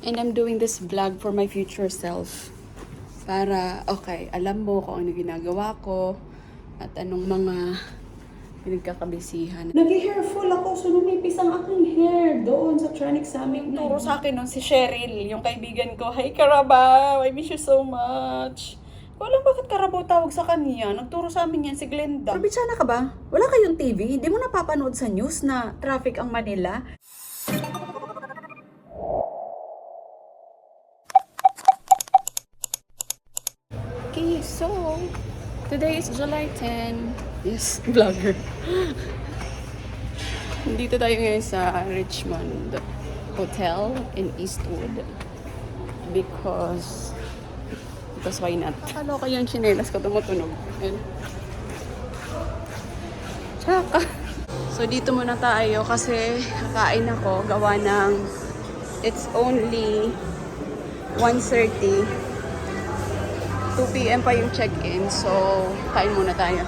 And I'm doing this vlog for my future self. Para, okay, alam mo kung ano ginagawa ko at anong mga pinagkakabisihan. Nag-hairful ako, so lumipis ang aking hair doon sa Tronic Summit. Turo sa akin nun si Cheryl, yung kaibigan ko. Hi, Carabao! I miss you so much. Ko alam bakit Carabao tawag sa kanya. Nagturo sa amin yan si Glenda. Probinsyana ka ba? Wala kayong TV? Hindi mo napapanood sa news na traffic ang Manila? Okay, so, today is July 10. Yes, vlogger. Dito tayo ngayon sa Richmond Hotel in Eastwood. Because why not? Kaloka yung chinelas ko tumutunog. And, tsaka. So, dito muna tayo kasi kakain ako. Gawa ng it's only 1:30. 2 p.m. pa yung check-in. So, kain muna tayo.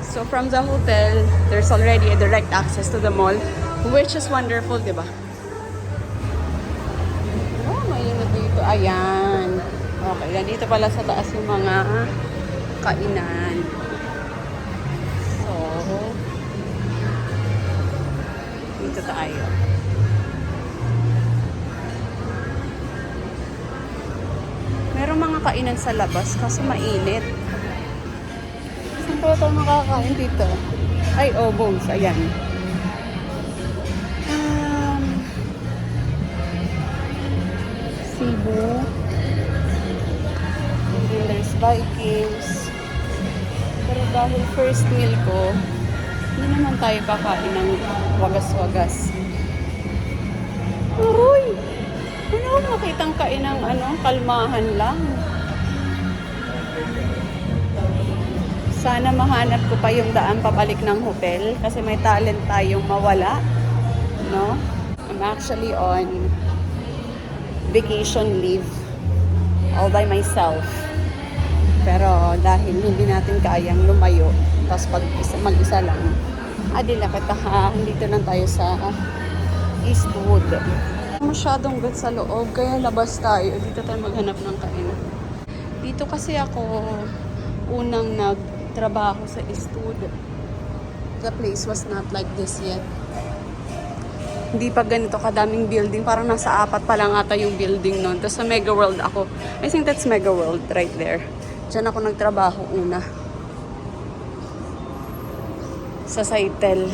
So, from the hotel, there's already a direct access to the mall, which is wonderful, di ba? Oh, mainit dito. Ayan. Okay, nandito pala sa taas yung mga kainan. So, dito tayo. Merong mga kainan sa labas kasi mainit. Saan pa tayo makakain dito? Ay, Obos. Ayan. Cebu. And then there's Vikings. Pero dahil first meal ko, hindi naman tayo kakain ng wagas-wagas. Aroy! Wala akong makitang kain ng kalmahan lang. Sana mahanap ko pa yung daan pabalik ng hotel kasi may talent tayong mawala. No? I'm actually on vacation leave all by myself. Pero dahil hindi natin kayang lumayo, tapos mag-isa lang, adilakit dito lang tayo sa Eastwood. Masyadong good sa loob, kaya labas tayo. Dito tayo maghanap ng kainan. Dito kasi ako unang nagtrabaho sa Eastwood. The place was not like this yet. Hindi pa ganito kadaming building. Parang nasa 4 pa lang ata yung building nun. Tapos sa Mega World ako. I think that's Mega World right there. Diyan ako nagtrabaho una. Sa Saitel.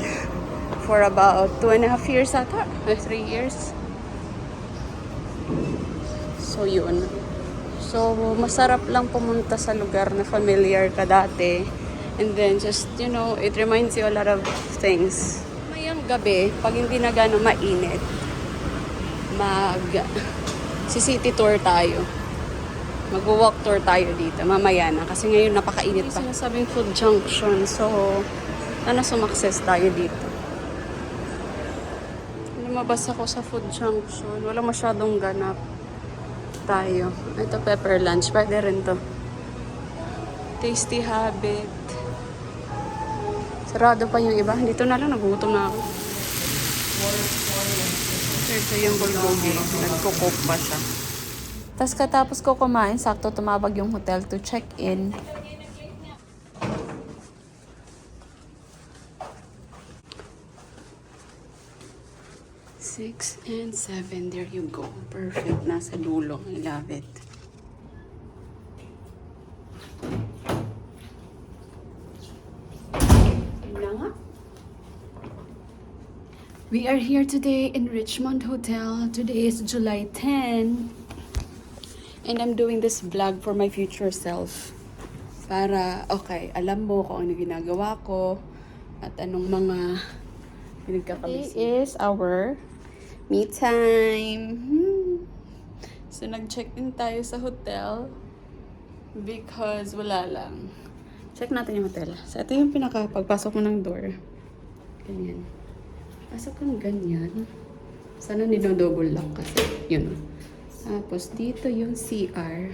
For about 2.5 years ata. 3 years. So, yun. So, masarap lang pumunta sa lugar na familiar ka dati. And then, just, it reminds you a lot of things. Mayang gabi, pag hindi na gano'ng mainit, city tour tayo. Mag-walk tour tayo dito. Mamaya na. Kasi ngayon napakainit pa. Sinasabing food junction. So, sana sumakses tayo dito. Lumabas ako sa food junction. Wala masyadong ganap tayo. Ito, pepper lunch. Pwede rin to. Tasty Habit. Sarado pa yung iba. Dito na lang. Nagutom na ako. Ito yung bulgogi. Nagkukok pa siya. Tapos katapos ko kumain, sakto tumawag yung hotel to check-in. Six and 7. There you go. Perfect. Nasa dulo. I love it. We are here today in Richmond Hotel. Today is July 10. And I'm doing this vlog for my future self. Para, okay, alam mo kung ano ginagawa ko at anong mga pinagkakabisihan. Today is our me time. So, nag-check-in tayo sa hotel because wala lang. Check natin yung hotel. So, ito yung pagpasok mo ng door. Ganyan. Pasok kang ganyan. Sana nino-double lock kasi. Yun. Tapos, dito yung CR.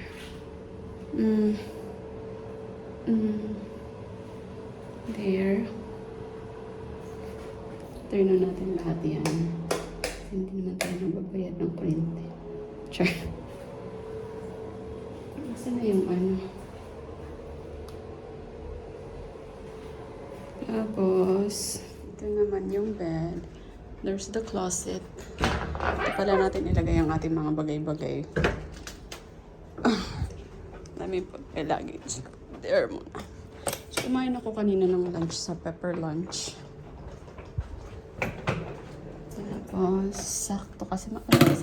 There. Turn on natin lahat yan. Hindi naman tayo nababayad ng kuryente. Sure. Saan na yung ano? Tapos, ito naman yung bed. There's the closet. Ito pala natin ilagay ang ating mga bagay-bagay. Dami pag-luggage. There muna. So, kumain ako kanina ng lunch sa pepper lunch. Tapos, sakto kasi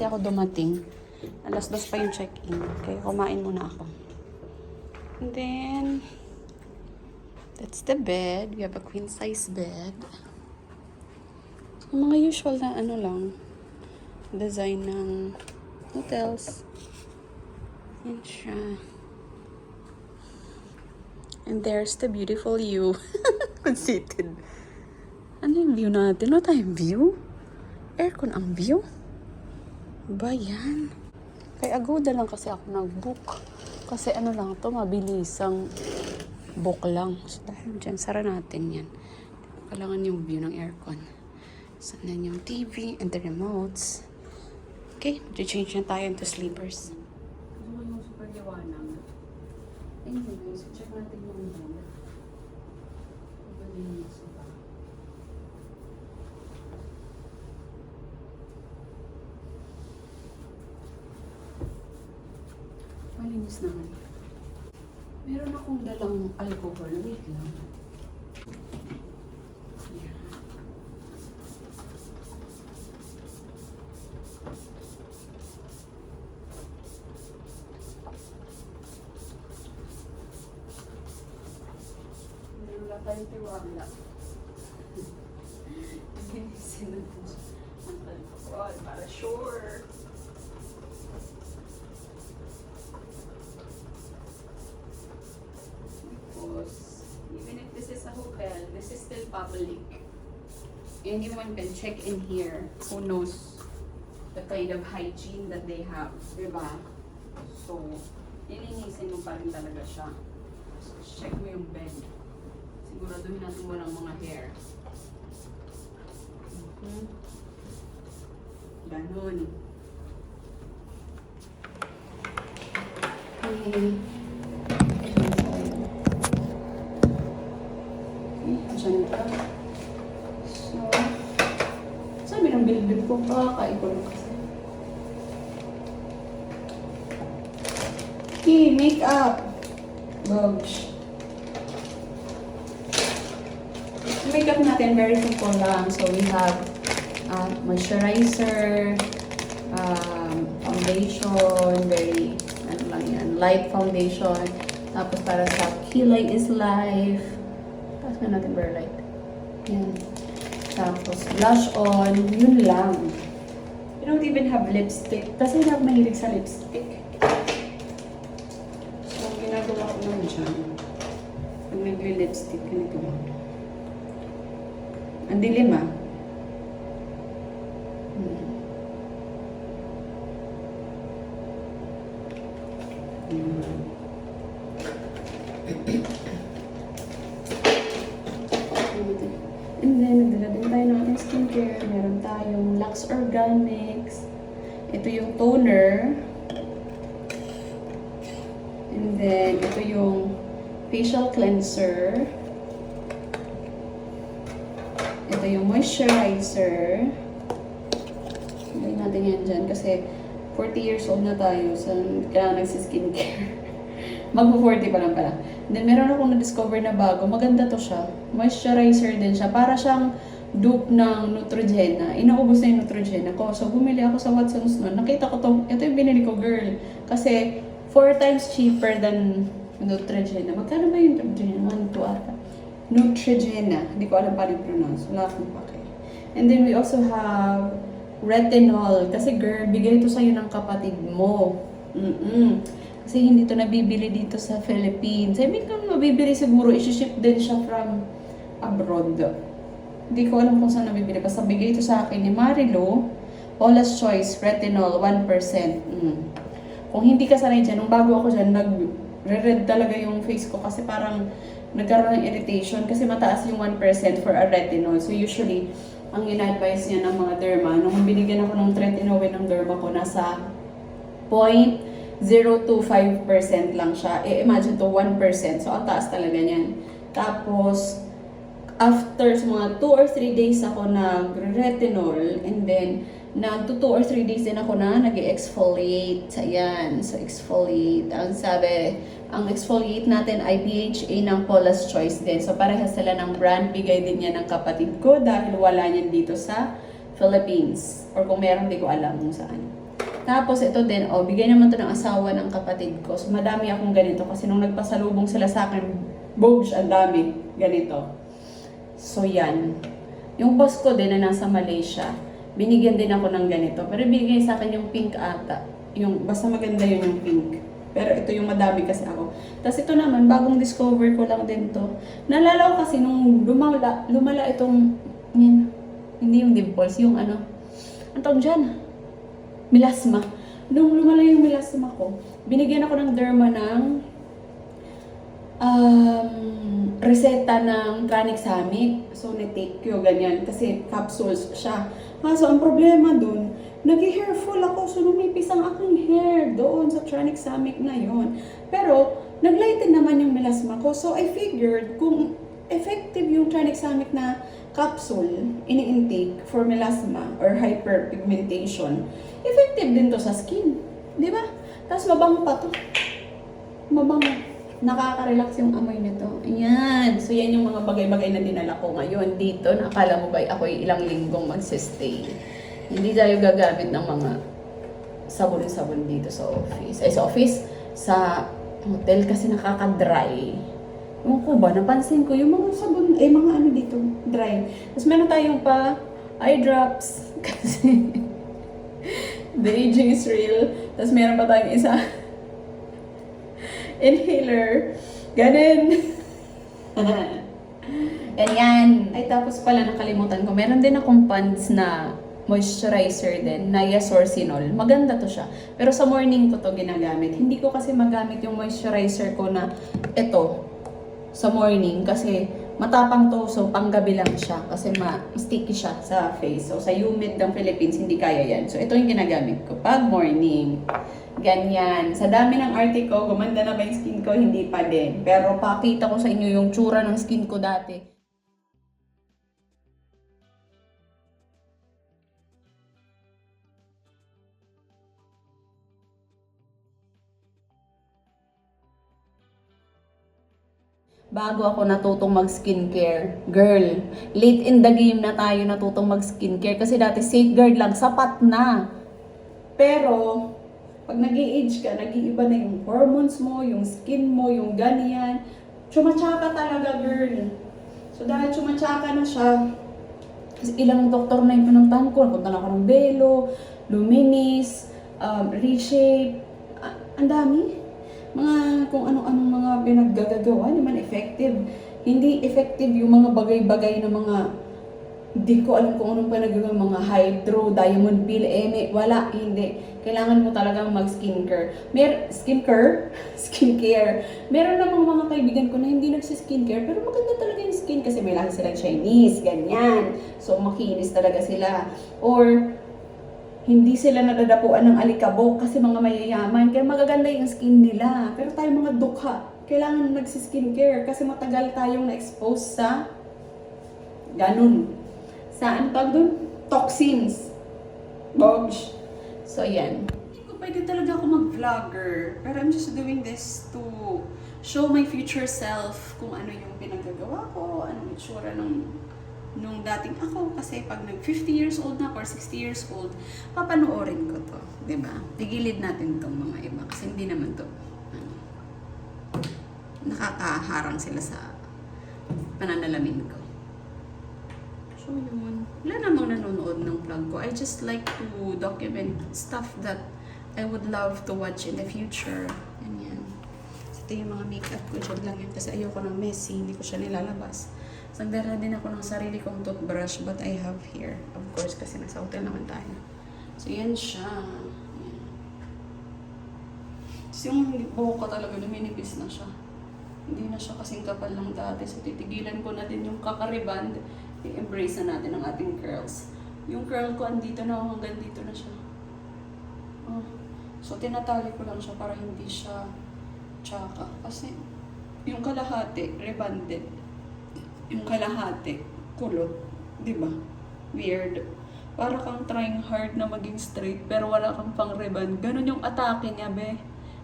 ako dumating. Alas 2 pa yung check-in. Kaya kumain muna ako. And then, that's the bed. We have a queen size bed. So, mga usual na ano lang. Design ng hotels. Yan siya. And there's the beautiful view. Conceited. Ano yung view natin? Ano tayong view? Aircon ang view? Ba yan? Kay Agoda lang kasi ako nag-book. Kasi ano lang to, mabilisang book lang. So dahil dyan, sara natin yan. Kailangan yung view ng aircon. Saan yung TV and the remotes. Okay, change na tayo into sleepers. Gusto ko yung super liwanag. Anyways, check natin yung bed. Malinis ba? Malinis naman. Meron akong dalang alcohol. Wait lang. Yeah. Meron lang tayong tiwala. Linisin natin siya. Ang alcohol para sure. Even if this is a hotel, this is still public. Anyone can check in here. Who knows the kind of hygiene that they have, diba? So, ilinisin mo pa rin talaga siya. So, check mo yung bed. Siguraduhin natin walang mga hair. Ganon. Okay. Diyan ka. So, sabi ng bilbil ko, kakaibon kasi. Okay, makeup. Bugs. Makeup natin, very simple lang. So, we have moisturizer, foundation, very, ano lang yan, light foundation. Tapos para sa kilay is life. Tapos na natin very light. Yan. Tapos blush on, yun lang. We don't even have lipstick. Kasi hindi ako mahilig sa lipstick. So, ginagawa ko lang dyan. Pag nagli-lipstick, ganito. Ang dilim ah. And then, nagdala din tayo ng ating skincare. Meron tayong Lux Organics. Ito yung toner. And then, ito yung facial cleanser. Ito yung moisturizer. Lagyan natin yan dyan kasi 40 years old na tayo. So, kailangan nagsiskincare. Magpo-40 pa lang pala. Then, meron akong na-discover na bago. Maganda to siya. Moisturizer din siya. Para siyang dupe ng Neutrogena. Inaubos na yung Neutrogena ko. So, bumili ako sa Watson's noon. Nakita ko to. Ito yung binili ko, girl. Kasi, 4 times cheaper than Neutrogena. Magkano ba yung Neutrogena? 1, 2 ata. Neutrogena. Hindi ko alam paano i-pronounce. Wala akong pake. And then, we also have retinol. Kasi, girl, bigay ito sa'yo ng kapatid mo. Kasi hindi to nabibili dito sa Philippines. I mean, kung mabibili siguro, isi-ship din siya from abroad. Hindi ko alam kung saan nabibili. Basta bigay ito sa akin ni Marilo. Paula's Choice, Retinol, 1%. Kung hindi ka sanay dyan, nung bago ako dyan, nag-red talaga yung face ko kasi parang nagkaroon ng irritation kasi mataas yung 1% for a retinol. So usually, ang in-advise niya ng mga derma, nung binigyan ako ng tretinoin ng derma ko, nasa 0.025% lang siya. Imagine to 1%. So, ang taas talaga niyan. Tapos, after mga 2 or 3 days ako nag-retinol, and then, 2 or 3 days din ako na nag-exfoliate. Ayan. So, exfoliate. Ang sabi, ang exfoliate natin ay PHA ng Paula's Choice din. So, parehas sila ng brand. Bigay din yan ng kapatid ko dahil wala niyan dito sa Philippines. Or kung meron, di ko alam kung saan. Tapos, ito din, bigay naman to ng asawa ng kapatid ko. So, madami akong ganito kasi nung nagpasalubong sila sa akin, Bogs, ang dami. Ganito. So, yan. Yung boss ko din na nasa Malaysia, binigyan din ako ng ganito. Pero binigay sa akin yung pink ata. Basta maganda yun yung pink. Pero ito yung madami kasi ako. Tapos ito naman, bagong discover ko lang din to. Naalala ko kasi nung lumala itong, hindi yung dimples, yung ano, ang tawag dyan? Melasma. Nung lumala yung melasma ko, binigyan ako ng derma ng reseta ng Tranexamic. So, na-take ko, ganyan. Kasi capsules siya. So, ang problema dun, nag-hair fall ako. So, lumipis ang aking hair doon sa Tranexamic na yon. Pero, naglighten naman yung melasma ko. So, I figured, kung effective yung Tranexamic na capsule, ini-intake for melasma or hyperpigmentation, effective din to sa skin. Di ba? Tapos, mabango pa to. Mabango. Nakaka-relax yung amoy nito. Ayan. So, yan yung mga bagay-bagay na dinala ko ngayon dito. Nakala mo ba ako'y ilang linggong magsistay? Hindi tayo gagamit ng mga sabon-sabon dito sa office. Ay, sa office, sa hotel kasi nakaka-dry. Ewan ko ba, napansin ko yung mga sabon, mga ano dito, dry. Tapos meron tayong pa eye drops kasi the aging is real. Tapos meron pa tayong isa inhaler. Ganun. And yan. Ay, tapos pala nakalimutan ko. Meron din akong pants na moisturizer din, na Yasorcinol. Maganda to siya. Pero sa morning ko to ginagamit. Hindi ko kasi magamit yung moisturizer ko na ito sa morning kasi matapang to. So, panggabi lang siya kasi sticky siya sa face. So, sa humid ng Philippines, hindi kaya yan. So, ito yung ginagamit ko pag morning. Ganyan. Sa dami ng arte ko, gumanda na ba yung skin ko? Hindi pa din. Pero pakita ko sa inyo yung tsura ng skin ko dati. Bago ako natutong mag-skincare, girl, late in the game na tayo natutong mag-skincare kasi dati safeguard lang, sapat na. Pero, pag nag-i-age ka, nag-iiba na yung hormones mo, yung skin mo, yung ganyan. Tsumatsaka talaga, girl. So, dahil tsumatsaka na siya, kasi ilang doktor na yung pinuntahan ko. Napunta na ako ng Belo, Luminis, Reshape, ang dami. Mga kung anong mga pinaggagawa, naman effective. Hindi effective yung mga bagay-bagay na mga, hindi ko alam kung anong pinagagawa, mga hydro, diamond pill, wala, hindi. Kailangan mo talagang mag-skincare. Skincare. Meron namang mga kaibigan ko na hindi nagsi-skincare, pero maganda talaga yung skin kasi may lahat silang Chinese, ganyan. So, makinis talaga sila. Or, hindi sila nadadapuan ng alikabok kasi mga mayayaman. Kaya magaganda yung skin nila. Pero tayo mga dukha, kailangan nagsi-skincare kasi matagal tayong na-expose sa ganun. Saan tawag dun? Toxins. Bogs. So, yan. Hindi ko pwede talaga ako mag-vlogger. Pero I'm just doing this to show my future self kung ano yung pinagagawa ko, anong itsura nung dating ako. Kasi pag nag 50 years old na or 60 years old, papanoorin ko to. Diba? Tigilid natin tong mga iba. Kasi hindi naman to nakakaharang sila sa pananalamin ko. So yun. Wala namang nanonood ng vlog ko. I just like to document stuff that I would love to watch in the future. Yan. So, ito yung mga makeup ko. Diyan lang yun. Kasi ayoko ng messy. Hindi ko siya nilalabas. So, nagdala din ako ng sarili kong toothbrush. But I have here. Of course, kasi nasa hotel naman tayo. So, yan siya. Yan. So, yung buhok ko talaga, luminipis na siya. Hindi na siya kasing kapal lang dati. So, titigilan ko na din yung kakariband. I-embrace na natin ang ating curls. Yung curl ko andito na hanggang dito na siya. Oh. So, tinatali ko lang siya para hindi siya tsaka. Kasi, yung kalahati, rebanded. Yung kalahati, kulot. Diba? Weird. Para kang trying hard na maging straight, pero wala kang pang reband. Ganun yung atake niya, be.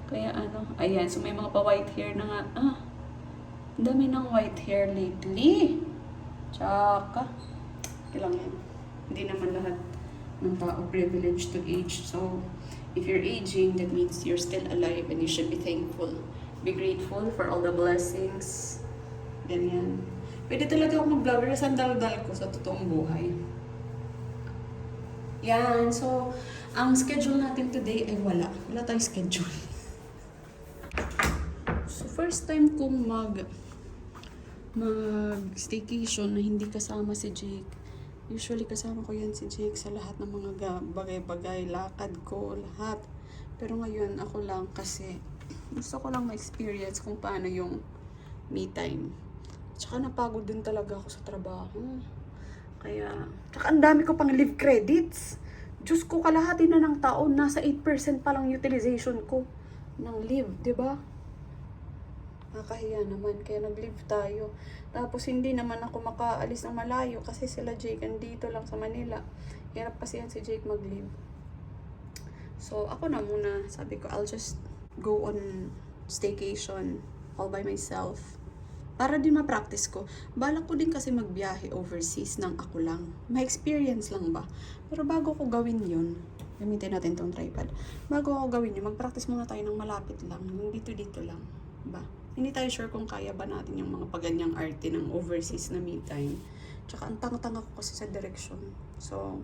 Kaya ano, ayan. So, may mga pa-white hair na nga. Ang dami ng white hair lately. Tsaka, kailang yan. Hindi naman lahat ng tao privileged to age. So, if you're aging, that means you're still alive and you should be thankful. Be grateful for all the blessings. Ganyan. Pwede talaga ako mag-vlog pero sandal-dal ko sa totoong buhay. Yan. So, ang schedule natin today ay wala. Wala tayong schedule. So, first time kong mag-staycation na hindi kasama si Jake. Usually kasama ko yan si Jake sa lahat ng mga bagay-bagay, lakad ko, lahat. Pero ngayon ako lang kasi gusto ko lang ma-experience kung paano yung me time. Tsaka napagod din talaga ako sa trabaho. Kaya, tsaka ang dami ko pang leave credits. Diyos ko, kalahati na ng taon, nasa 8% pa lang utilization ko ng leave, di ba? Nakahiya naman, kaya nag-leave tayo. Tapos hindi naman ako makaalis ng malayo kasi sila Jake andito lang sa Manila. Hirap kasi yan si Jake mag-leave. So ako na muna, sabi ko I'll just go on staycation all by myself. Para din ma-practice ko. Balak ko din kasi magbiyahe overseas ng ako lang. May experience lang ba? Pero bago ko gawin yun, gamitin natin tong tripod. Bago ako gawin yun, mag-practice muna tayo ng malapit lang. Yung dito-dito lang. Ba? Hindi tayo sure kung kaya ba natin yung mga paganyang arte ng overseas na me time. Tsaka ang tanga-tanga ko kasi sa direction. So,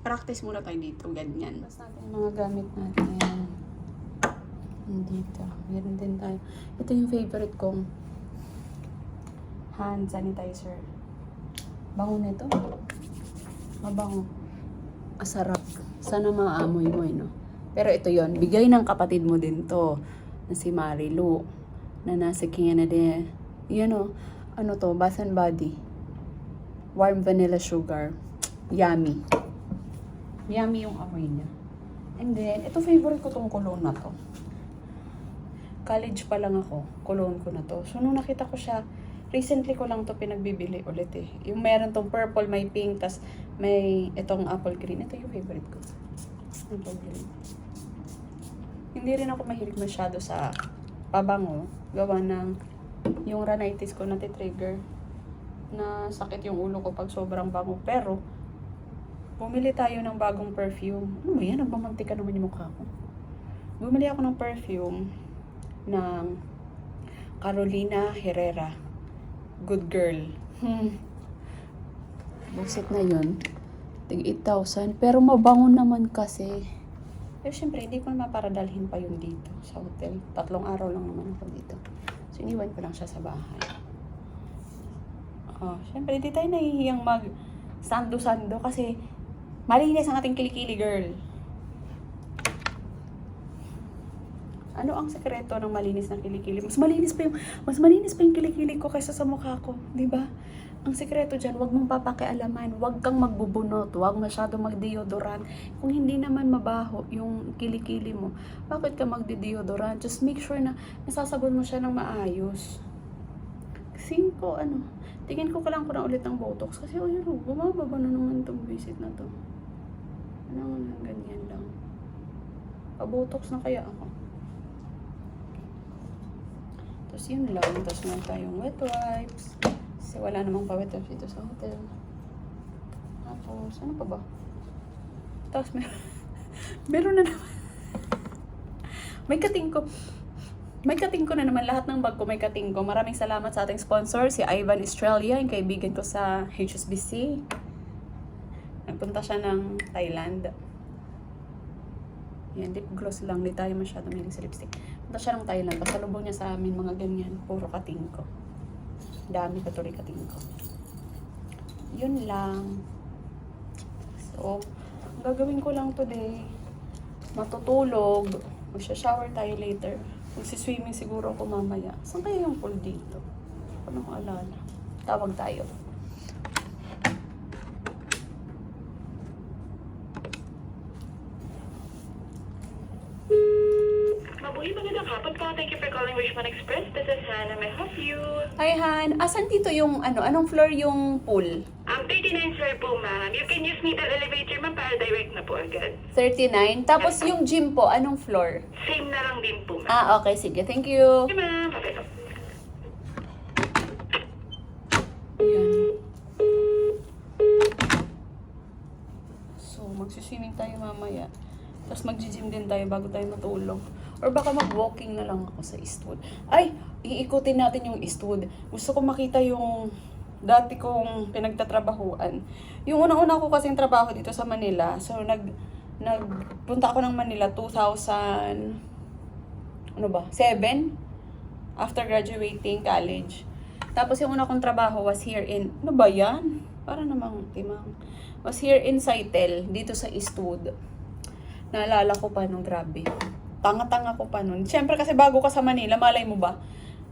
practice muna tayo dito. Ganyan. Basta natin yung mga gamit natin. Dito. Meron din tayo. Ito yung favorite kong hand sanitizer. Bango nito. Mabango. Masarap. Sana maamoy mo, no? Pero ito yon, bigay ng kapatid mo din to. Na si Marilu. Na nasa Canada. Yan o. Ano to? Bath and Body. Warm vanilla sugar. Yummy. Yummy yung amoy niya. And then, ito favorite ko tong cologne na to. College pa lang ako. Cologne ko na to. So, nung nakita ko siya, recently ko lang to pinagbibili ulit eh. Yung meron tong purple, may pink, tas may itong apple green. Ito yung favorite ko. Apple green. Hindi rin ako mahilig masyado sa pabango. Gawa ng yung rhinitis ko nati-trigger. Na sakit yung ulo ko pag sobrang bango. Pero, bumili tayo ng bagong perfume. Ano ba yan? Nagmamantika naman yung mukha ko. Bumili ako ng perfume ng Carolina Herrera. Good girl. Buset na yun. Tig 8,000. Pero mabango naman kasi. Pero syempre, hindi ko naman para dalhin pa yun dito sa hotel. 3 araw lang naman ako dito. So, iniwan ko lang siya sa bahay. Oh, syempre, hindi tayo nahihiyang mag-sando-sando kasi malinis ang ating kilikili, girl. Ano ang sekreto ng malinis na kilikili? Mas malinis pa yung kilikili ko kaysa sa mukha ko, 'di ba? Ang sekreto diyan, 'wag mong papakialaman, 'wag kang magbubunot, 'wag masyado magdeodorant. Kung hindi naman mabaho yung kilikili mo, bakit ka magde-deodorant? Just make sure na nasasabon mo siya ng maayos. Kasi tingin ko lang ulit ng Botox kasi bumababa na naman itong visit na to. Ganyan lang. Pa-Botox na kaya ako. Tapos yun lang. Tapos meron tayong wet wipes. Kasi wala namang pa wet wipes dito sa hotel. Tapos, ano pa ba? Tapos meron na naman. May kating ko na naman. Lahat ng bag ko may kating ko. Maraming salamat sa ating sponsor, si Ivan Australia, yung kaibigan ko sa HSBC. Nagpunta siya ng Thailand. Yan, lip gloss lang. Hindi tayo masyado mahilig sa lipstick. Punta siya ng Thailand. Pasalubong niya sa amin mga ganyan. Puro kating ko. Dami katuloy kating ko. Yun lang. So, ang gagawin ko lang today, matutulog. Magsha-shower tayo later. Magsiswimming siguro ako mamaya. Saan kaya yung pool dito? Ano ko alala? Tawag tayo. Uy, magandang hapon po. Thank you for calling Richmond Express. This is Hannah. May I help you? Hi, Han. Asan dito yung anong floor yung pool? 39 floor po, ma'am. You can use middle elevator, ma'am, para direct na po agad. 39. Tapos yung gym po, anong floor? Same na lang din po, ma'am. Okay, sige. Thank you. Okay, ma'am. Okay po. Ayan. So, magsiswimming tayo mamaya. Tapos magji-gym din tayo bago tayo matulog. Or baka mag-walking na lang ako sa Eastwood. Ay, iikutin natin yung Eastwood. Gusto ko makita yung dati kong pinagtatrabahuan. Yung unang-una ko kasing trabaho dito sa Manila. So, nagpunta ako ng Manila 2007 after graduating college. Tapos yung una kong trabaho was here in, ano ba yan? Para namang timang. Was here in Saitel, dito sa Eastwood. Naalala ko pa nung grabe. Tanga-tanga ko pa nun. Siyempre kasi bago ka sa Manila, malay mo ba?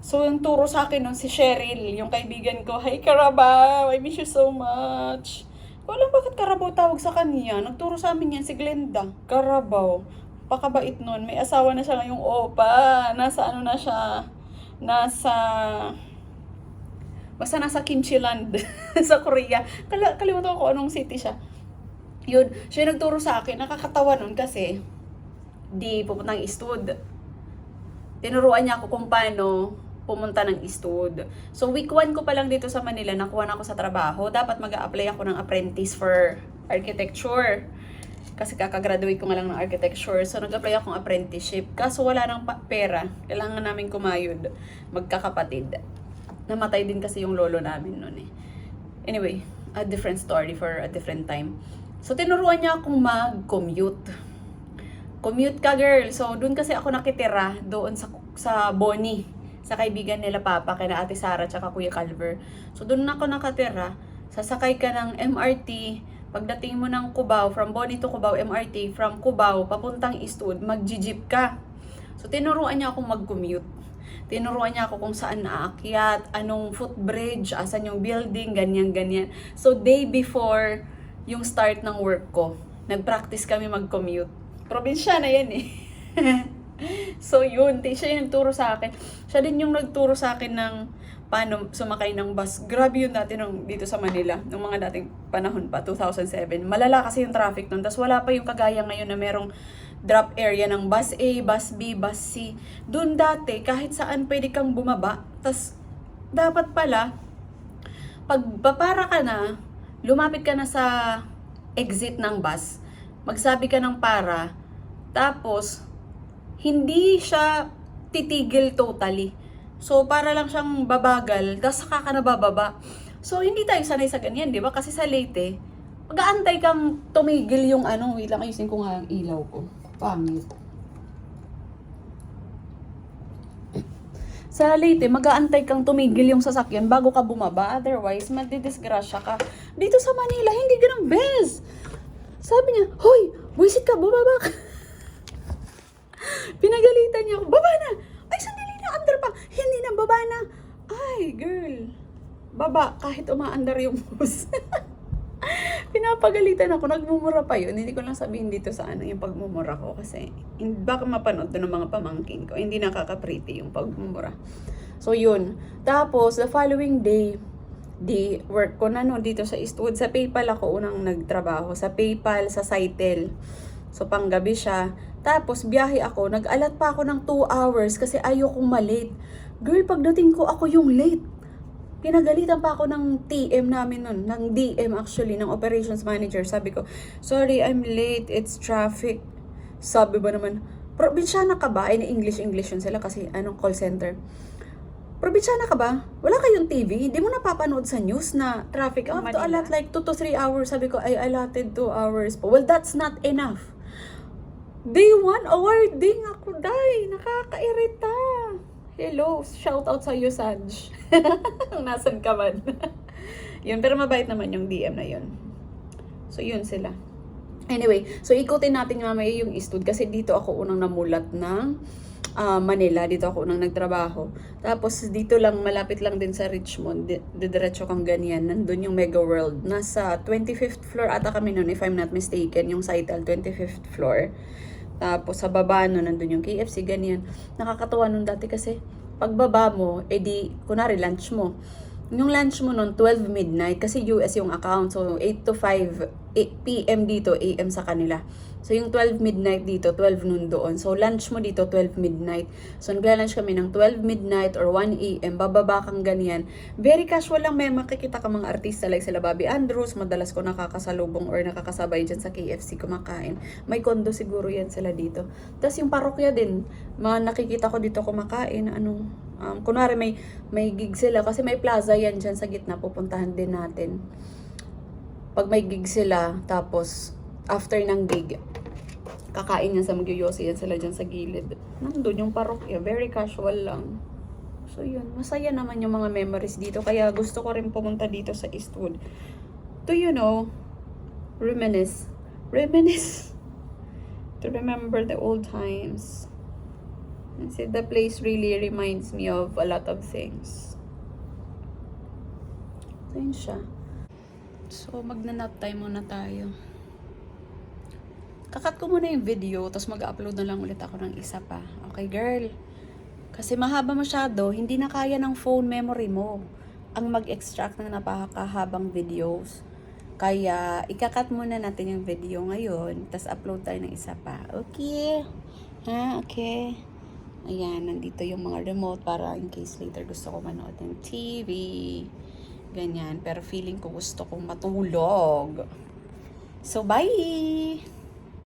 So yung turo sa akin nun si Cheryl, yung kaibigan ko. Hi Carabao, I miss you so much. Ko alam bakit Carabao tawag sa kanya. Nagturo sa amin yan si Glenda. Carabao. Pakabait nun. May asawa na siya ngayong opa. Nasa ano na siya. Basta nasa Kimchi Land sa Korea. Kalimutan ko anong city siya. Yun, siya nagturo sa akin. Nakakatawa nun kasi di pupunta ng Eastwood. Tinuruan niya ako kung paano pumunta ng Eastwood. So week 1 ko pa lang dito sa Manila, nakuha na ako sa trabaho. Dapat mag-a-apply ako ng apprentice for architecture. Kasi kakagraduate ko nga lang ng architecture. So nag-apply akong apprenticeship. Kaso wala nang pera. Kailangan namin kumayod. Magkakapatid. Namatay din kasi yung lolo namin noon eh. Anyway, a different story for a different time. So tinuruan niya akong mag-commute. Commute ka, girl. So, doon kasi ako nakitira, doon sa Bonnie, sa kaibigan nila Papa, kina Ate Sara, tsaka Kuya Calver. So, doon ako nakatira. Sasakay ka ng MRT, pagdating mo ng Cubao, from Bonnie to Cubao, MRT, from Cubao, papuntang Eastwood, mag-jeep ka. So, tinuruan niya akong mag-commute. Tinuruan niya ako kung saan naakyat, anong footbridge, asan yung building, ganyan-ganyan. So, day before yung start ng work ko, nag-practice kami mag-commute. Probinsya na yan eh. So yun, siya yung nagturo sa akin. Siya din yung nagturo sa akin ng paano sumakay ng bus. Grabe yun dati dito sa Manila, nung mga dating panahon pa, 2007. Malala kasi yung traffic nun. Tapos wala pa yung kagaya ngayon na merong drop area ng bus A, bus B, bus C. Doon dati, kahit saan pwede kang bumaba. Tapos dapat pala, pag papara ka na, lumapit ka na sa exit ng bus, magsabi ka ng para, tapos, hindi siya titigil totally. So, para lang siyang babagal, tapos saka ka na bababa. So, hindi tayo sanay sa ganyan, di ba? Kasi sa Leyte, mag-aantay kang tumigil yung wait lang, ayusin ko nga ang ilaw ko. Pangit. Sa Leyte, mag-aantay kang tumigil yung sasakyan bago ka bumaba. Otherwise, madidisgrasya ka. Dito sa Manila, hindi ganun, bes. Sabi niya, hoy, buisit ka, bumaba ka. Pinagalitan niya ako, baba na. Ay, sandali na, under pa. Hindi na, baba na. Ay, girl. Baba, kahit umaandar yung bus. Pinapagalitan ako, nagmumura pa yun. Hindi ko lang sabihin dito sa yung pagmumura ko. Kasi, baka mapanood doon ng mga pamangkin ko. Hindi nakaka-pretty yung pagmumura. So, yun. Tapos, the following day, di work ko na dito sa Eastwood. Sa PayPal ako unang nagtrabaho. Sa PayPal, sa Saitel. So, panggabi siya. Tapos, biyahe ako. Nag-alat pa ako ng 2 hours kasi ayokong malate. Girl, pagdating ko, ako yung late. Pinagalitan pa ako ng TM namin nun. Ng DM actually, ng operations manager. Sabi ko, sorry, I'm late. It's traffic. Sabi ba naman, probinsyana ka ba? Ay, English yun sila kasi call center. Probinsyana ka ba? Wala kayong TV? Hindi mo napapanood sa news na traffic ang Manila? To allot like 2 to 3 hours. Sabi ko, I allotted 2 hours po. Well, that's not enough. Day 1 awarding ako, day. Nakakairita. Hello, shout out sa iyo, Saj. Nasaan ka man? Yun, pero mabait naman yung DM na yun. So, yun sila. Anyway, so ikutin natin mamaya yung Eastwood kasi dito ako unang namulat ng Manila. Dito ako unang nagtrabaho. Tapos dito lang, malapit lang din sa Richmond. Diretso kang ganyan. Nandun yung Mega World. Nasa 25th floor ata kami noon, if I'm not mistaken. Yung Saitel, 25th floor. Tapos sa baba no, nandun yung KFC, ganyan. Nakakatawa nun dati kasi, pagbaba mo, edi, kunwari lunch mo. Yung lunch mo nun, 12 midnight, kasi US yung account. So, 8 to 5 p.m. dito, AM sa kanila. So, yung 12 midnight dito, 12 noon doon. So, lunch mo dito, 12 midnight. So, nagla-lunch kami ng 12 midnight or 1 AM. Bababa kang ganyan. Very casual lang, may makikita ka mga artista like sila Bobby Andrews. Madalas ko nakakasalubong or nakakasabay dyan sa KFC kumakain. May kondo siguro yan sila dito. Tapos yung parokya din, nakikita ko dito kumakain. Kunwari may gig sila kasi may plaza yan dyan sa gitna. Pupuntahan din natin. Pag may gig sila, tapos after ng gig, kakain yan sa Magyoyosi yan sila dyan sa gilid. Nandun yung parokya, very casual lang. So yun, masaya naman yung mga memories dito. Kaya gusto ko rin pumunta dito sa Eastwood. To reminisce. To remember the old times. And see, the place really reminds me of a lot of things. So yun siya. So, magna-nap time muna tayo. Kakat ko muna yung video, tapos mag-upload na lang ulit ako ng isa pa. Okay, girl? Kasi mahaba masyado, hindi na kaya ng phone memory mo ang mag-extract ng napakahabang videos. Kaya, ikakat muna natin yung video ngayon, tapos upload tayo ng isa pa. Okay? Ha? Okay? Ayan, nandito yung mga remote para in case later gusto ko manood ng TV. Ganyan. Pero feeling ko gusto kong matulog. So, bye!